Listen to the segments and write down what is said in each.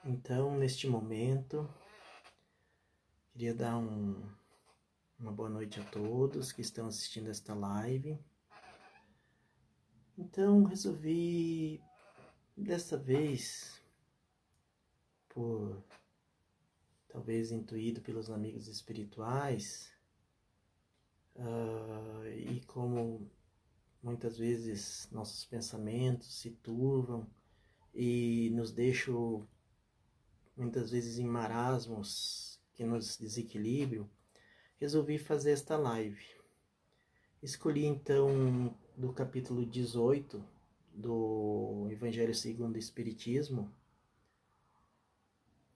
Então, neste momento, queria dar uma boa noite a todos que estão assistindo esta live. Então, resolvi, dessa vez, talvez intuído pelos amigos espirituais, e como muitas vezes nossos pensamentos se turvam e nos deixam muitas vezes em marasmos que nos desequilibram, resolvi fazer esta live. Escolhi então do capítulo 18 do Evangelho segundo o Espiritismo,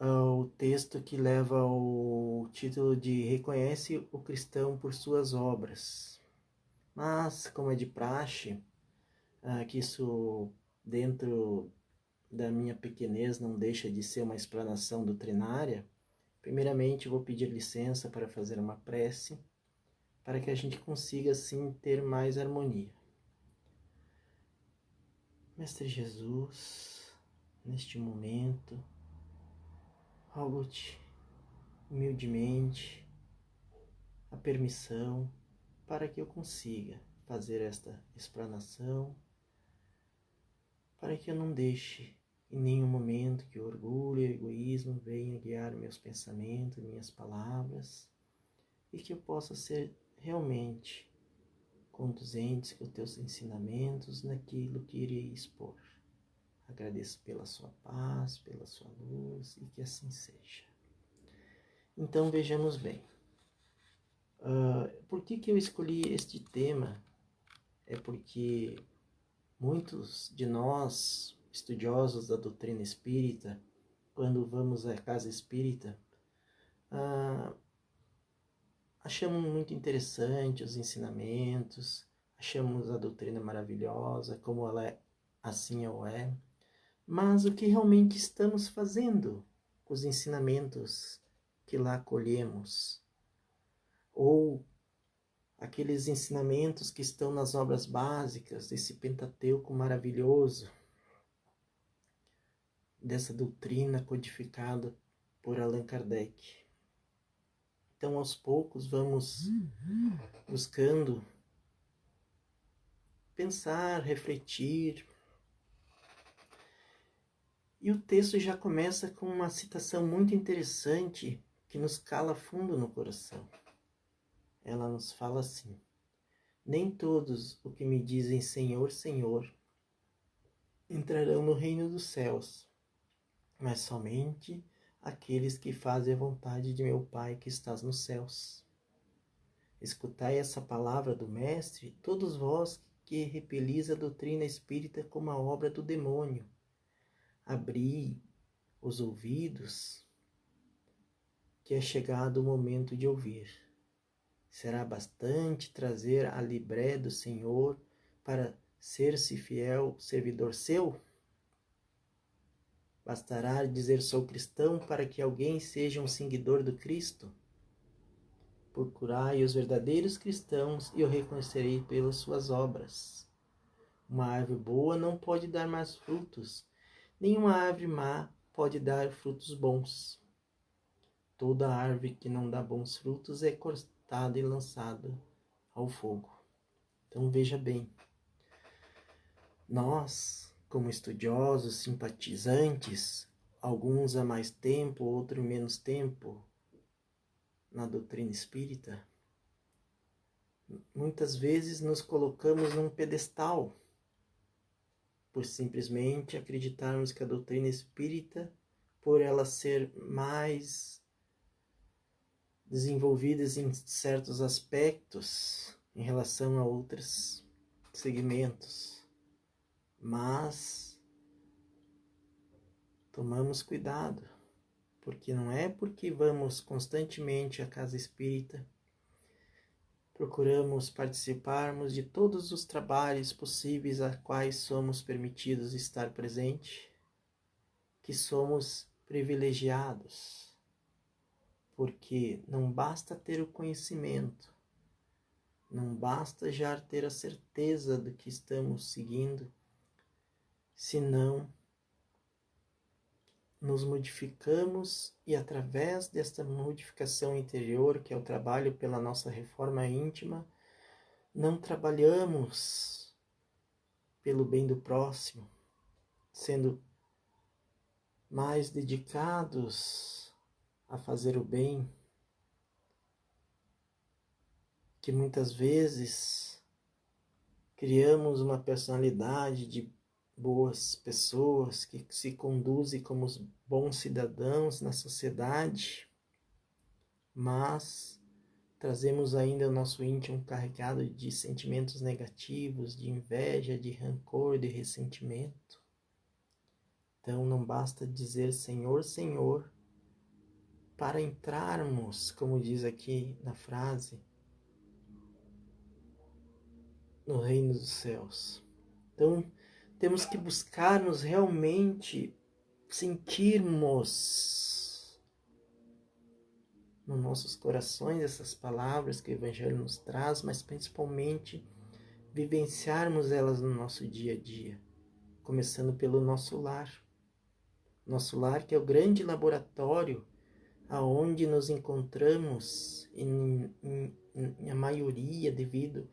o texto que leva ao título de Reconhece o Cristão por Suas Obras. Mas, como é de praxe, que isso dentro da minha pequenez não deixa de ser uma explanação doutrinária, primeiramente vou pedir licença para fazer uma prece, para que a gente consiga assim ter mais harmonia. Mestre Jesus, neste momento, rogo-te humildemente a permissão para que eu consiga fazer esta explanação, para que eu não deixe em nenhum momento que o orgulho e o egoísmo venham guiar meus pensamentos, minhas palavras, e que eu possa ser realmente conduzente com os teus ensinamentos naquilo que irei expor. Agradeço pela sua paz, pela sua luz e que assim seja. Então vejamos bem. Por que eu escolhi este tema? É porque muitos de nós, estudiosos da doutrina espírita, quando vamos à casa espírita, achamos muito interessante os ensinamentos, achamos a doutrina maravilhosa, como ela é, assim ou é. Mas o que realmente estamos fazendo com os ensinamentos que lá acolhemos? Ou aqueles ensinamentos que estão nas obras básicas desse Pentateuco maravilhoso, dessa doutrina codificada por Allan Kardec. Então, aos poucos, vamos buscando pensar, refletir. E o texto já começa com uma citação muito interessante que nos cala fundo no coração. Ela nos fala assim: nem todos os que me dizem Senhor, Senhor entrarão no reino dos céus, mas somente aqueles que fazem a vontade de meu Pai que estás nos céus. Escutai essa palavra do Mestre, todos vós que repelis a doutrina espírita como a obra do demônio. Abri os ouvidos, que é chegado o momento de ouvir. Será bastante trazer a libré do Senhor para ser-se fiel servidor seu? Bastará dizer sou cristão para que alguém seja um seguidor do Cristo? Procurai os verdadeiros cristãos e o reconhecerei pelas suas obras. Uma árvore boa não pode dar mais frutos, nenhuma árvore má pode dar frutos bons. Toda árvore que não dá bons frutos é cortada e lançada ao fogo. Então veja bem, nós, como estudiosos, simpatizantes, alguns há mais tempo, outros menos tempo, na doutrina espírita, muitas vezes nos colocamos num pedestal, por simplesmente acreditarmos que a doutrina espírita, por ela ser mais desenvolvida em certos aspectos em relação a outros segmentos, mas tomamos cuidado, porque não é porque vamos constantemente à casa espírita, procuramos participarmos de todos os trabalhos possíveis a quais somos permitidos estar presente, que somos privilegiados, porque não basta ter o conhecimento, não basta já ter a certeza do que estamos seguindo, senão nos modificamos e através desta modificação interior, que é o trabalho pela nossa reforma íntima, não trabalhamos pelo bem do próximo, sendo mais dedicados a fazer o bem, que muitas vezes criamos uma personalidade de boas pessoas que se conduzem como os bons cidadãos na sociedade, mas trazemos ainda o nosso íntimo carregado de sentimentos negativos, de inveja, de rancor, de ressentimento. Então não basta dizer Senhor, Senhor, para entrarmos, como diz aqui na frase, no reino dos céus. Então temos que buscar-nos realmente sentirmos nos nossos corações essas palavras que o Evangelho nos traz, mas principalmente vivenciarmos elas no nosso dia a dia, começando pelo nosso lar. Nosso lar, que é o grande laboratório aonde nos encontramos em a maioria, devido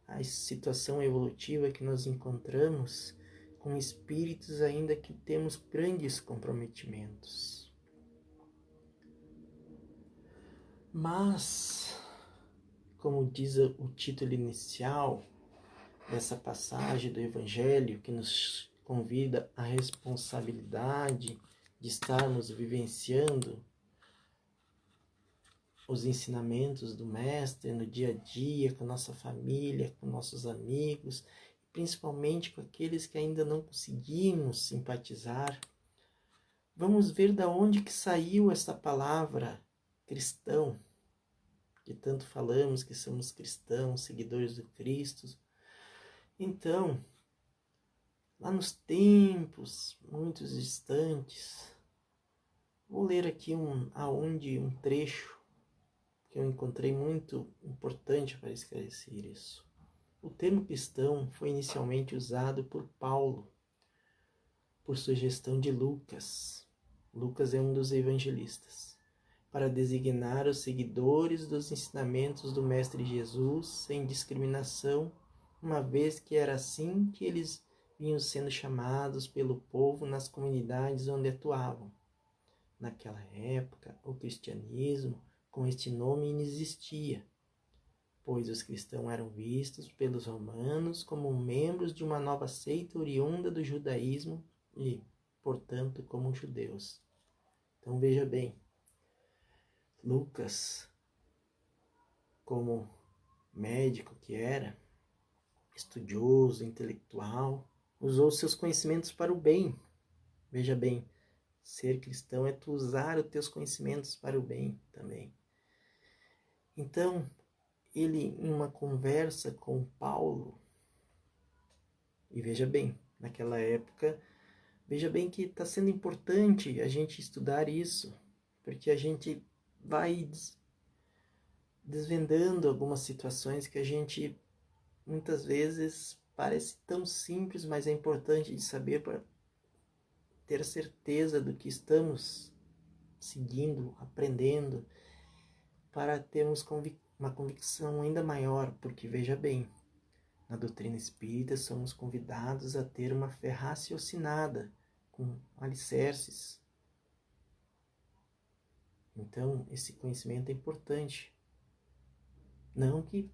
à situação evolutiva que nos encontramos, com espíritos ainda que temos grandes comprometimentos. Mas, como diz o título inicial dessa passagem do Evangelho, que nos convida à responsabilidade de estarmos vivenciando os ensinamentos do Mestre no dia a dia, com nossa família, com nossos amigos, principalmente com aqueles que ainda não conseguimos simpatizar. Vamos ver da onde que saiu essa palavra cristão, que tanto falamos que somos cristãos, seguidores do Cristo. Então, lá nos tempos muito distantes, vou ler aqui um trecho que eu encontrei muito importante para esclarecer isso. O termo cristão foi inicialmente usado por Paulo, por sugestão de Lucas. Lucas é um dos evangelistas, para designar os seguidores dos ensinamentos do Mestre Jesus sem discriminação, uma vez que era assim que eles vinham sendo chamados pelo povo nas comunidades onde atuavam. Naquela época, o cristianismo com este nome não existia, pois os cristãos eram vistos pelos romanos como membros de uma nova seita oriunda do judaísmo e, portanto, como judeus. Então veja bem, Lucas, como médico que era, estudioso, intelectual, usou seus conhecimentos para o bem. Veja bem, ser cristão é tu usar os teus conhecimentos para o bem também. Então, ele, em uma conversa com Paulo, e veja bem, naquela época, veja bem que está sendo importante a gente estudar isso, porque a gente vai desvendando algumas situações que a gente, muitas vezes, parece tão simples, mas é importante de saber para ter certeza do que estamos seguindo, aprendendo, para termos uma convicção ainda maior, porque veja bem, na doutrina espírita somos convidados a ter uma fé raciocinada, com alicerces. Então, esse conhecimento é importante. Não que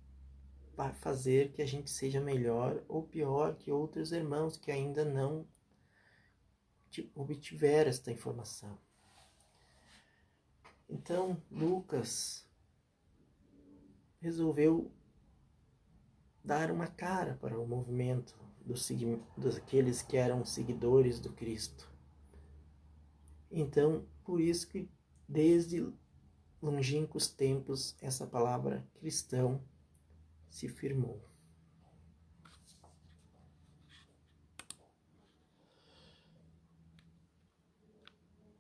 para fazer que a gente seja melhor ou pior que outros irmãos que ainda não obtiveram esta informação. Então, Lucas resolveu dar uma cara para o movimento daqueles que eram seguidores do Cristo. Então, por isso que desde longínquos tempos essa palavra cristão se firmou.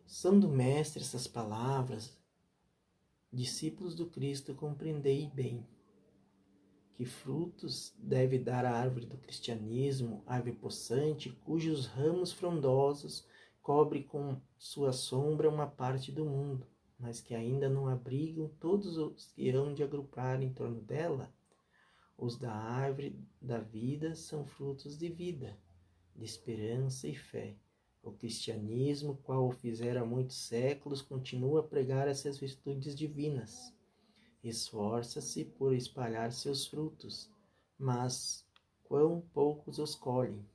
São do Mestre essas palavras, discípulos do Cristo, compreendei bem que frutos deve dar a árvore do cristianismo, árvore possante, cujos ramos frondosos cobre com sua sombra uma parte do mundo, mas que ainda não abrigam todos os que hão de agrupar em torno dela. Os da árvore da vida são frutos de vida, de esperança e fé. O cristianismo, qual o fizera há muitos séculos, continua a pregar essas virtudes divinas. Esforça-se por espalhar seus frutos, mas quão poucos os colhem.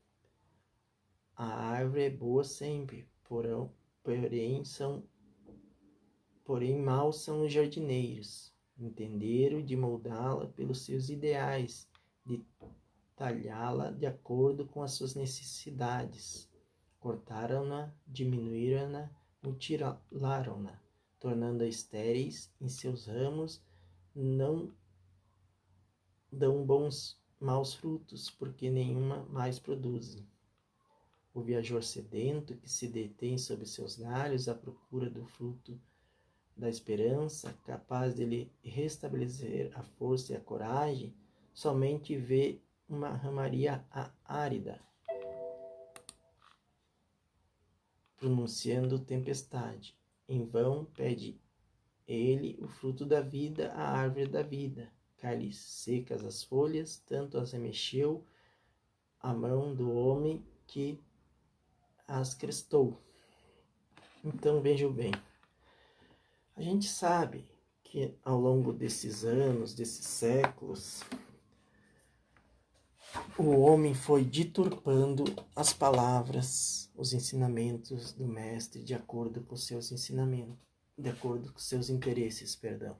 A árvore é boa sempre, porém maus são os jardineiros. Entenderam de moldá-la pelos seus ideais, de talhá-la de acordo com as suas necessidades. Cortaram-na, diminuíram-na, mutilaram-na, tornando-a estéreis em seus ramos, não dão maus frutos, porque nenhuma mais produzem. O viajor sedento que se detém sob seus galhos à procura do fruto da esperança, capaz de lhe restabelecer a força e a coragem, somente vê uma ramaria árida, pronunciando tempestade. Em vão pede ele o fruto da vida, a árvore da vida. Cai-lhe secas as folhas, tanto as remexeu a mão do homem que as crestou. Então vejam bem, a gente sabe que ao longo desses anos, desses séculos, o homem foi deturpando as palavras, os ensinamentos do mestre de acordo com seus ensinamentos, de acordo com seus interesses, perdão.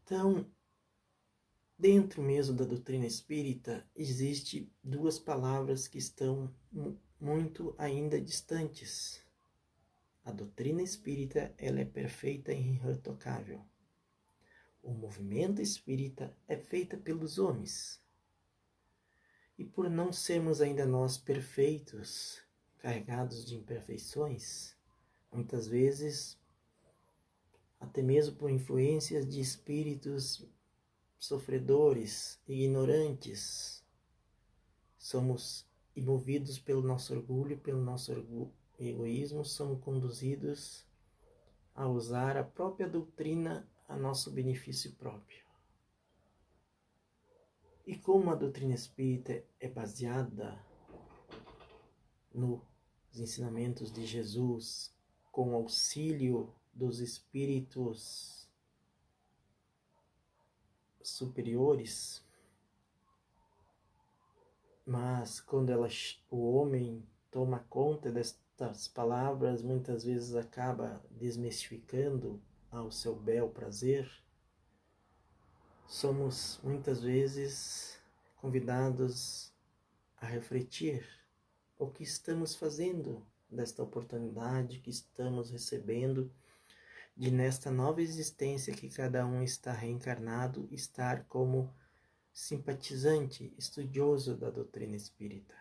Então, dentro mesmo da doutrina espírita, existe duas palavras que estão muito ainda distantes. A doutrina espírita, ela é perfeita e irretocável. O movimento espírita é feito pelos homens. E por não sermos ainda nós perfeitos, carregados de imperfeições, muitas vezes, até mesmo por influências de espíritos sofredores, ignorantes, somos movidos pelo nosso orgulho, pelo nosso egoísmo, somos conduzidos a usar a própria doutrina a nosso benefício próprio. E como a doutrina espírita é baseada nos ensinamentos de Jesus, com auxílio dos espíritos superiores, mas quando o homem toma conta destas palavras, muitas vezes acaba desmistificando ao seu bel prazer, somos muitas vezes convidados a refletir o que estamos fazendo desta oportunidade que estamos recebendo de nesta nova existência que cada um está reencarnado, estar como simpatizante, estudioso da doutrina espírita.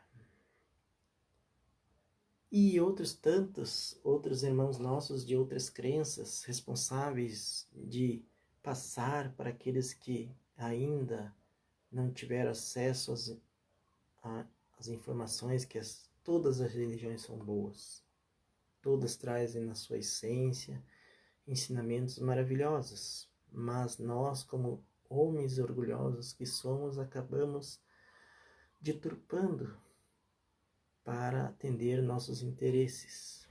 E outros irmãos nossos de outras crenças, responsáveis de passar para aqueles que ainda não tiveram acesso às informações que todas as religiões são boas. Todas trazem na sua essência ensinamentos maravilhosos, mas nós, como homens orgulhosos que somos, acabamos deturpando para atender nossos interesses.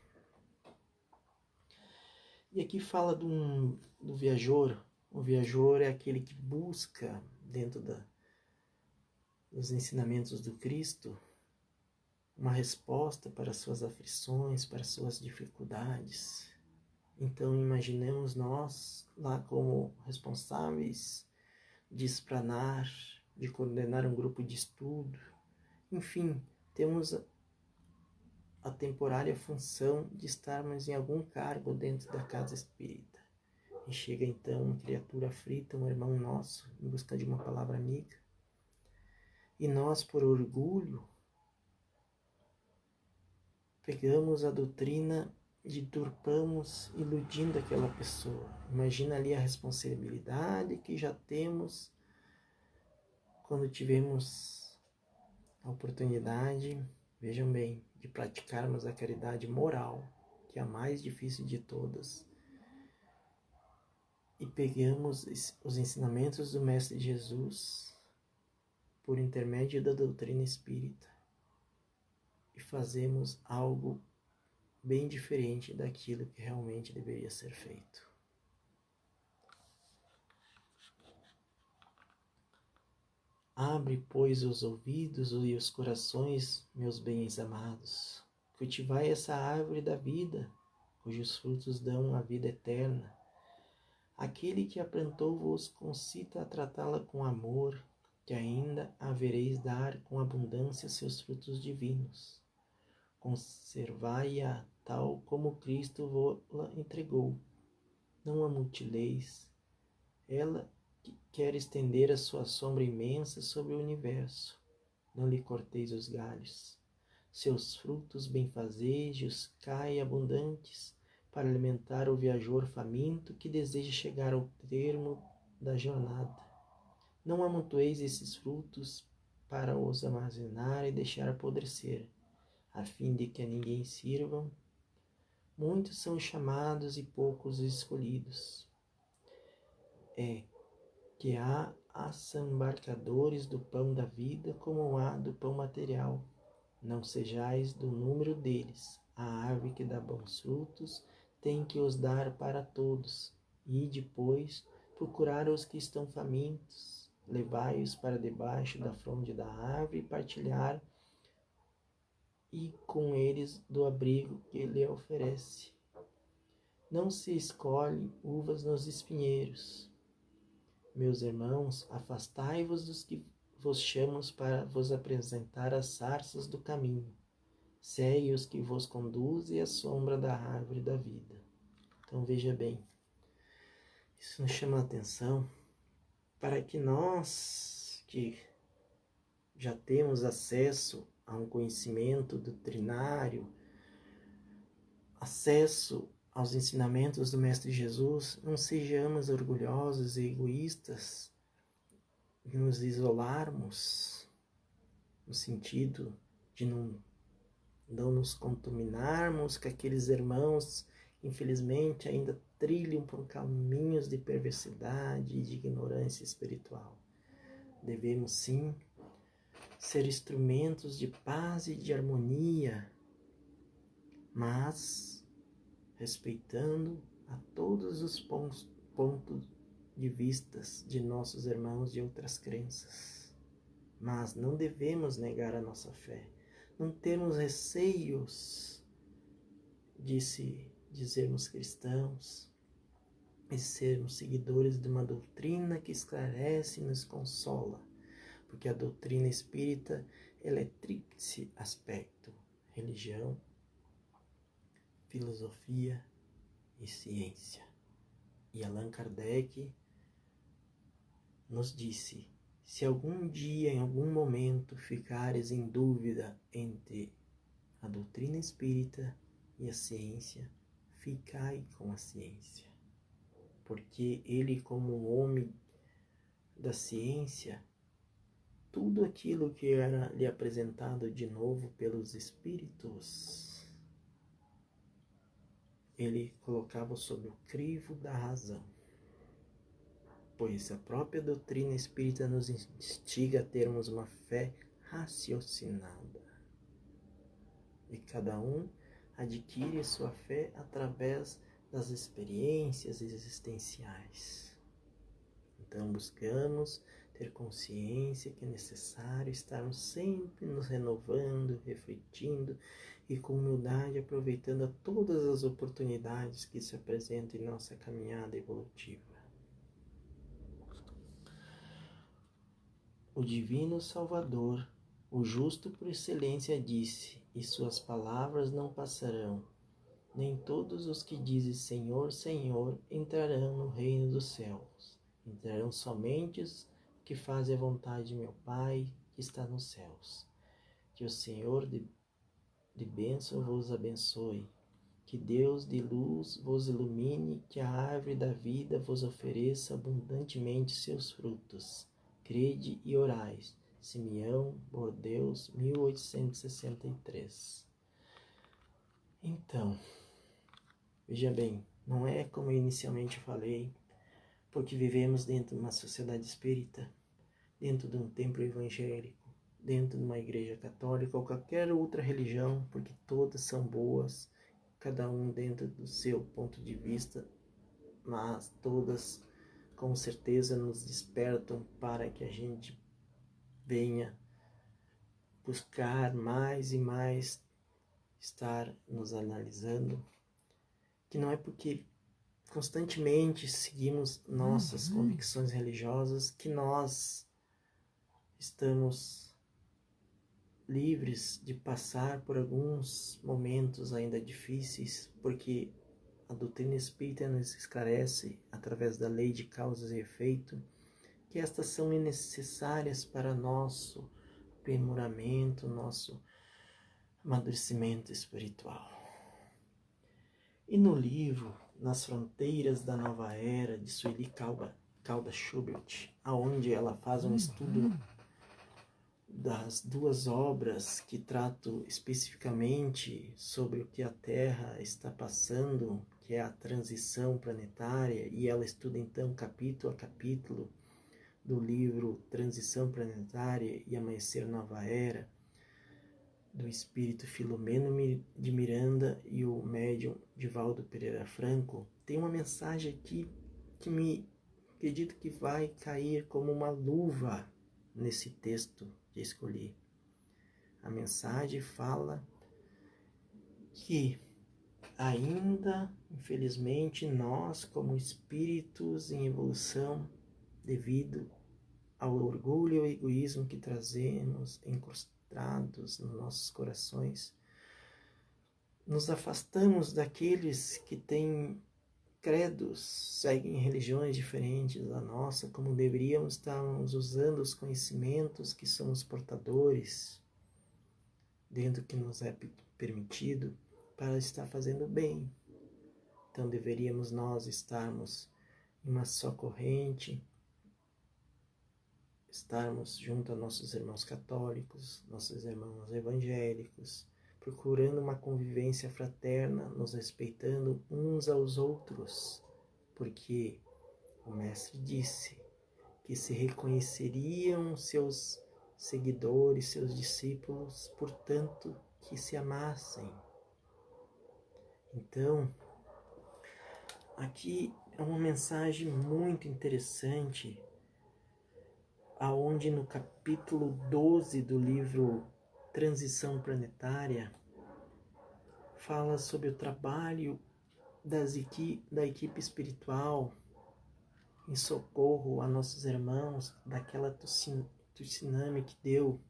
E aqui fala do viajor. O viajor é aquele que busca, dentro dos ensinamentos do Cristo, uma resposta para suas aflições, para suas dificuldades. Então imaginemos nós lá como responsáveis de explanar, de coordenar um grupo de estudo. Enfim, temos a temporária função de estarmos em algum cargo dentro da casa espírita. E chega então uma criatura aflita, um irmão nosso, em busca de uma palavra amiga. E nós, por orgulho, pegamos a doutrina e deturpamos, iludindo aquela pessoa. Imagina ali a responsabilidade que já temos quando tivemos a oportunidade vejam bem, de praticarmos a caridade moral, que é a mais difícil de todas, e pegamos os ensinamentos do Mestre Jesus por intermédio da doutrina espírita e fazemos algo bem diferente daquilo que realmente deveria ser feito. Abre, pois, os ouvidos e os corações, meus bens amados. Cultivai essa árvore da vida, cujos frutos dão a vida eterna. Aquele que a plantou vos concita a tratá-la com amor, que ainda havereis dar com abundância seus frutos divinos. Conservai-a tal como Cristo vos-la entregou. Não a mutileis. Ela quer estender a sua sombra imensa sobre o universo. Não lhe corteis os galhos. Seus frutos benfazejos caem abundantes para alimentar o viajor faminto que deseja chegar ao termo da jornada. Não amontoeis esses frutos para os armazenar e deixar apodrecer, a fim de que a ninguém sirvam. Muitos são chamados e poucos escolhidos. É que há assambarcadores do pão da vida como há do pão material. Não sejais do número deles. A árvore que dá bons frutos tem que os dar para todos. E depois procurar os que estão famintos. Levai-os para debaixo da fronde da árvore e partilhar e com eles do abrigo que lhe oferece. Não se escolhe uvas nos espinheiros. Meus irmãos, afastai-vos dos que vos chamam para vos apresentar as sarças do caminho. Segue os que vos conduzem à sombra da árvore da vida. Então veja bem, isso nos chama a atenção para que nós, que já temos acesso a um conhecimento doutrinário, acesso aos ensinamentos do Mestre Jesus, não sejamos orgulhosos e egoístas, de nos isolarmos, no sentido de não nos contaminarmos com aqueles irmãos, infelizmente, ainda trilham por caminhos de perversidade e de ignorância espiritual. Devemos, sim, ser instrumentos de paz e de harmonia, mas respeitando a todos os pontos de vistas de nossos irmãos de outras crenças. Mas não devemos negar a nossa fé. Não temos receios de se dizermos cristãos e sermos seguidores de uma doutrina que esclarece e nos consola, porque a doutrina espírita ela é tríplice aspecto: religião, filosofia e ciência. E Allan Kardec nos disse: se algum dia, em algum momento, ficares em dúvida entre a doutrina espírita e a ciência, ficai com a ciência. Porque ele, como homem da ciência, tudo aquilo que era lhe apresentado de novo pelos espíritos, ele colocava sob o crivo da razão. Pois a própria doutrina espírita nos instiga a termos uma fé raciocinada. E cada um adquire sua fé através das experiências existenciais. Então buscamos ter consciência que é necessário estarmos sempre nos renovando, refletindo e com humildade aproveitando a todas as oportunidades que se apresentam em nossa caminhada evolutiva. O Divino Salvador, o justo por excelência, disse, e suas palavras não passarão. Nem todos os que dizem Senhor, Senhor entrarão no reino dos céus. Entrarão somente os que fazem a vontade de meu Pai que está nos céus. Que o Senhor de bênção vos abençoe. Que Deus de luz vos ilumine, que a árvore da vida vos ofereça abundantemente seus frutos. Crede e orais, Simeão Bordeaux, 1863. Então, veja bem, não é como eu inicialmente falei, porque vivemos dentro de uma sociedade espírita, dentro de um templo evangélico, dentro de uma igreja católica ou qualquer outra religião, porque todas são boas, cada um dentro do seu ponto de vista, mas todas com certeza nos despertam para que a gente venha buscar mais e mais estar nos analisando, que não é porque constantemente seguimos nossas convicções religiosas que nós estamos livres de passar por alguns momentos ainda difíceis, porque a doutrina espírita nos esclarece, através da lei de causas e efeito, que estas são necessárias para nosso aprimoramento, nosso amadurecimento espiritual. E no livro Nas Fronteiras da Nova Era, de Sueli Caldas Schubert, aonde ela faz um estudo das duas obras que tratam especificamente sobre o que a Terra está passando, que é a transição planetária, e ela estuda então capítulo a capítulo do livro Transição Planetária e Amanhecer Nova Era, do espírito Filomeno de Miranda e o médium Divaldo Pereira Franco. Tem uma mensagem aqui que me acredito que vai cair como uma luva nesse texto que escolhi. A mensagem fala que ainda, infelizmente, nós, como espíritos em evolução, devido ao orgulho e ao egoísmo que trazemos incrustados nos nossos corações, nos afastamos daqueles que têm credos, seguem religiões diferentes da nossa, como deveríamos estarmos usando os conhecimentos que somos portadores, dentro do que nos é permitido, para estar fazendo bem. Então deveríamos nós estarmos em uma só corrente, estarmos junto a nossos irmãos católicos, nossos irmãos evangélicos, procurando uma convivência fraterna, nos respeitando uns aos outros, porque o Mestre disse que se reconheceriam seus seguidores, seus discípulos, portanto, que se amassem. Então, aqui é uma mensagem muito interessante, aonde no capítulo 12 do livro Transição Planetária, fala sobre o trabalho da equipe espiritual em socorro a nossos irmãos daquela tsunami que deu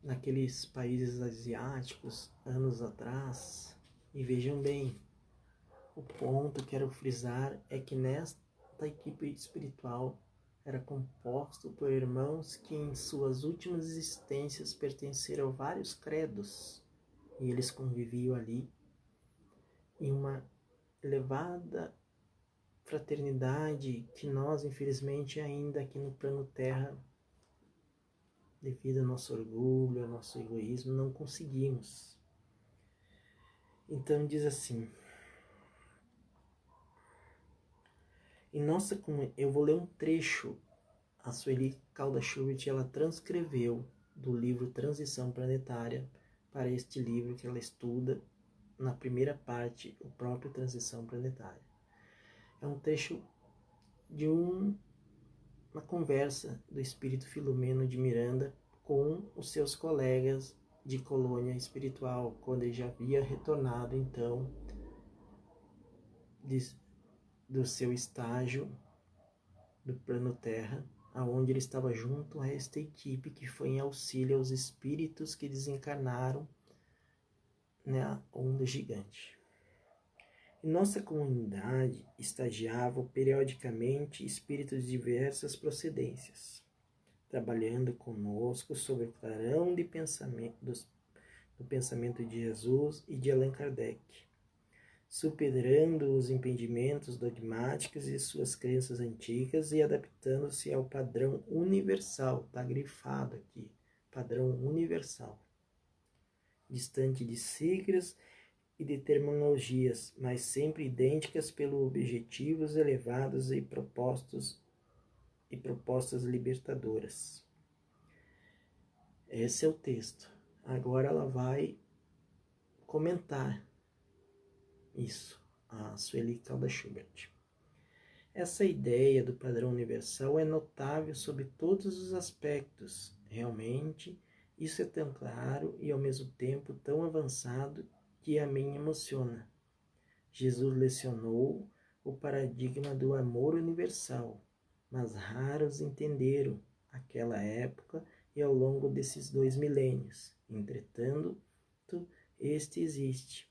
naqueles países asiáticos anos atrás. E vejam bem, o ponto que quero frisar é que nesta equipe espiritual era composto por irmãos que em suas últimas existências pertenceram a vários credos, e eles conviviam ali em uma elevada fraternidade que nós, infelizmente, ainda aqui no plano Terra, devido ao nosso orgulho, ao nosso egoísmo, não conseguimos. Então diz assim: eu vou ler um trecho. A Sueli Caldas Schubert, ela transcreveu do livro Transição Planetária para este livro que ela estuda na primeira parte, o próprio Transição Planetária. É um trecho de uma conversa do espírito Filomeno de Miranda com os seus colegas de colônia espiritual, quando ele já havia retornado então do seu estágio do plano Terra, aonde ele estava junto a esta equipe que foi em auxílio aos espíritos que desencarnaram na onda gigante. Em nossa comunidade estagiavam periodicamente espíritos de diversas procedências, trabalhando conosco sobre o clarão do pensamento de Jesus e de Allan Kardec. superando os impedimentos dogmáticos e suas crenças antigas e adaptando-se ao padrão universal, está grifado aqui, padrão universal, distante de siglas e de terminologias, mas sempre idênticas pelos objetivos elevados e propostas libertadoras. Esse é o texto. Agora ela vai comentar isso, a Sueli Caldas Schubert. Essa ideia do padrão universal é notável sob todos os aspectos. Realmente, isso é tão claro e ao mesmo tempo tão avançado que a mim emociona. Jesus lecionou o paradigma do amor universal, mas raros entenderam aquela época e ao longo desses 2 milênios. Entretanto, este existe,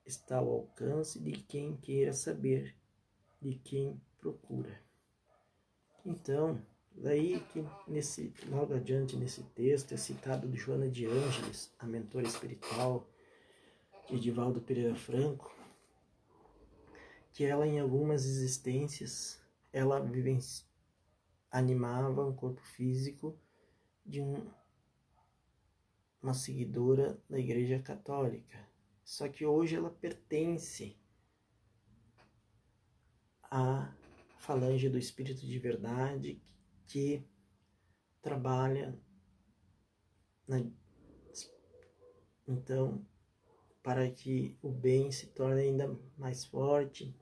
está ao alcance de quem queira saber, de quem procura. Então, daí que logo adiante nesse texto é citado de Joana de Ângeles, a mentora espiritual de Edivaldo Pereira Franco, que ela em algumas existências, ela animava um corpo físico de uma seguidora da Igreja Católica. Só que hoje ela pertence à falange do Espírito de Verdade que trabalha então para que o bem se torne ainda mais forte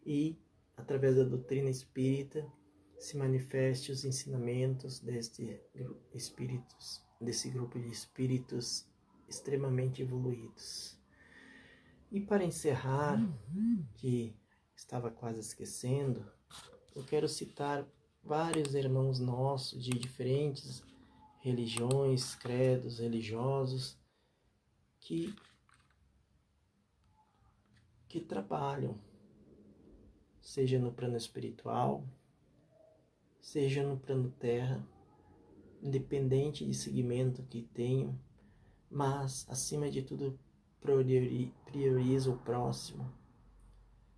e, através da doutrina espírita, se manifeste os ensinamentos desse grupo de espíritos extremamente evoluídos. E para encerrar, que estava quase esquecendo, eu quero citar vários irmãos nossos de diferentes religiões, credos religiosos, que trabalham, seja no plano espiritual, seja no plano terra, independente de segmento que tenham, mas, acima de tudo, prioriza o próximo,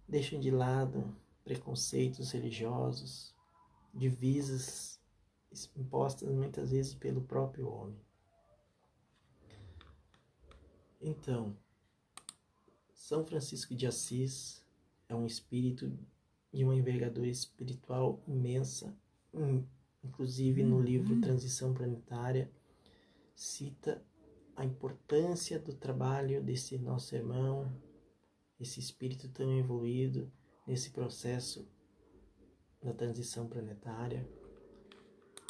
deixam de lado preconceitos religiosos, divisas impostas muitas vezes pelo próprio homem. Então, São Francisco de Assis é um espírito de uma envergadura espiritual imensa. Inclusive no livro Transição Planetária cita a importância do trabalho desse nosso irmão, esse espírito tão evoluído nesse processo da transição planetária.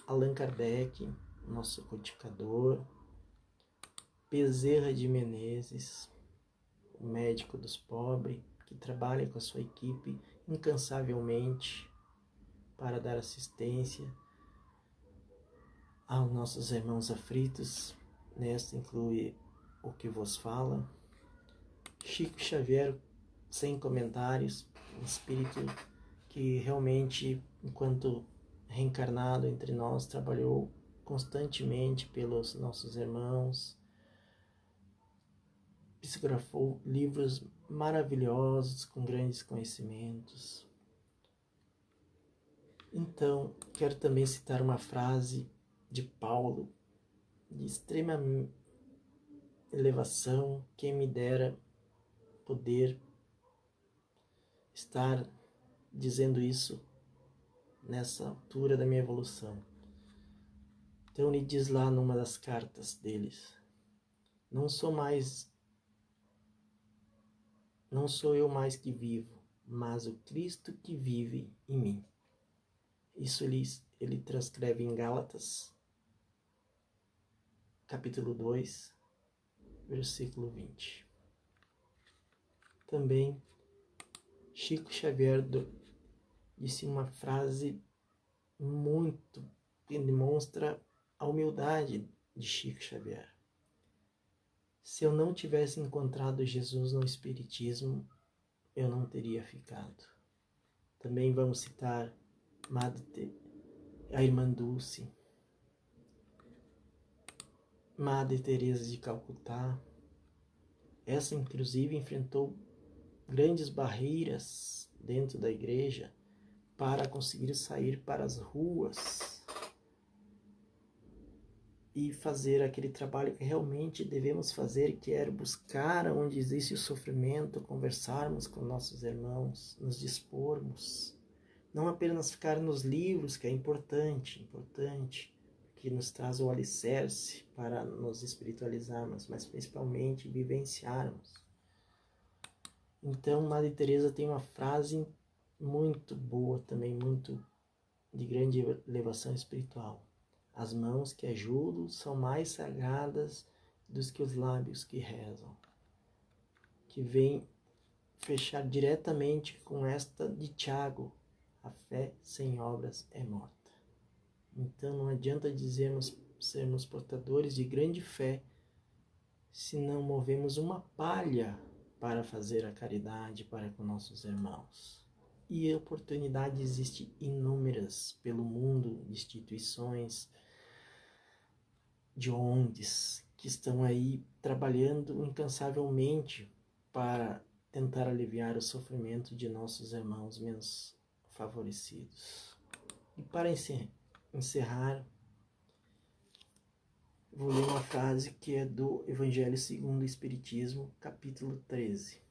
Allan Kardec, nosso codificador, Bezerra de Menezes, o médico dos pobres, que trabalha com a sua equipe incansavelmente para dar assistência aos nossos irmãos aflitos. Nesta inclui o que vos fala. Chico Xavier, sem comentários, um espírito que realmente, enquanto reencarnado entre nós, trabalhou constantemente pelos nossos irmãos, psicografou livros maravilhosos com grandes conhecimentos. Então, quero também citar uma frase de Paulo, de extrema elevação. Quem me dera poder estar dizendo isso nessa altura da minha evolução. Então ele diz lá numa das cartas deles: não sou eu mais que vivo, mas o Cristo que vive em mim. Isso ele transcreve em Gálatas, capítulo 2, versículo 20. Também Chico Xavier disse uma frase muito que demonstra a humildade de Chico Xavier. Se eu não tivesse encontrado Jesus no Espiritismo, eu não teria ficado. Também vamos citar a Irmã Dulce, Madre Teresa de Calcutá. Essa, inclusive, enfrentou grandes barreiras dentro da igreja para conseguir sair para as ruas e fazer aquele trabalho que realmente devemos fazer, que é buscar onde existe o sofrimento, conversarmos com nossos irmãos, nos dispormos, não apenas ficar nos livros, que é importante, que nos traz o alicerce para nos espiritualizarmos, mas principalmente vivenciarmos. Então, Madre Teresa tem uma frase muito boa também, muito de grande elevação espiritual. As mãos que ajudam são mais sagradas do que os lábios que rezam. Que vem fechar diretamente com esta de Tiago: a fé sem obras é morta. Então não adianta dizermos sermos portadores de grande fé se não movemos uma palha para fazer a caridade para com nossos irmãos. E oportunidades existem inúmeras pelo mundo, de instituições, de ONGs, que estão aí trabalhando incansavelmente para tentar aliviar o sofrimento de nossos irmãos menos favorecidos. E para encerrar, vou ler uma frase que é do Evangelho segundo o Espiritismo, capítulo 13.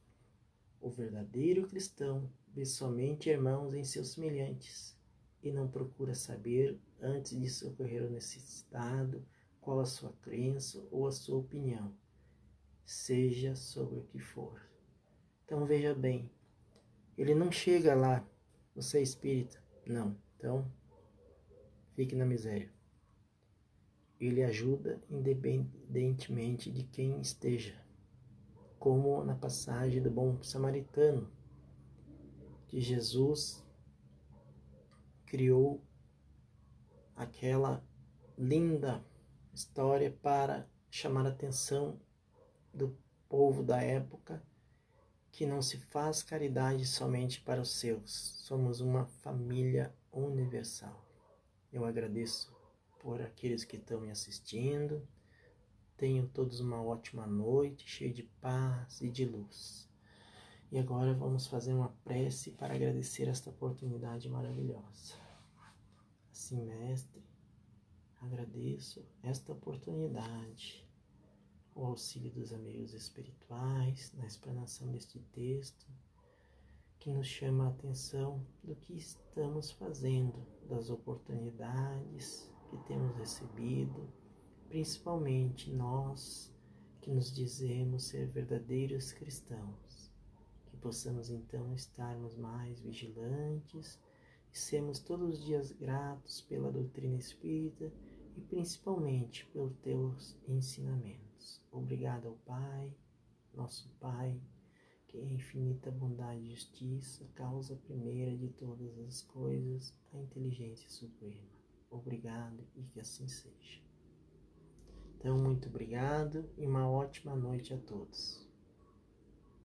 O verdadeiro cristão vê somente irmãos em seus semelhantes e não procura saber, antes de socorrer o necessitado, qual a sua crença ou a sua opinião, seja sobre o que for. Então veja bem, ele não chega lá, você é espírita? Não, então fique na miséria. Ele ajuda independentemente de quem esteja, como na passagem do bom samaritano, que Jesus criou aquela linda história para chamar a atenção do povo da época, que não se faz caridade somente para os seus. Somos uma família universal. Eu agradeço por aqueles que estão me assistindo. Tenham todos uma ótima noite, cheia de paz e de luz. E agora vamos fazer uma prece para agradecer esta oportunidade maravilhosa. Assim, Mestre, agradeço esta oportunidade, o auxílio dos amigos espirituais, na explanação deste texto, que nos chama a atenção do que estamos fazendo, das oportunidades que temos recebido, principalmente nós que nos dizemos ser verdadeiros cristãos, que possamos então estarmos mais vigilantes e sermos todos os dias gratos pela doutrina espírita e principalmente pelos teus ensinamentos. Obrigado ao Pai, nosso Pai, que é infinita bondade e justiça, causa primeira de todas as coisas, a inteligência suprema. Obrigado e que assim seja. Então, muito obrigado e uma ótima noite a todos.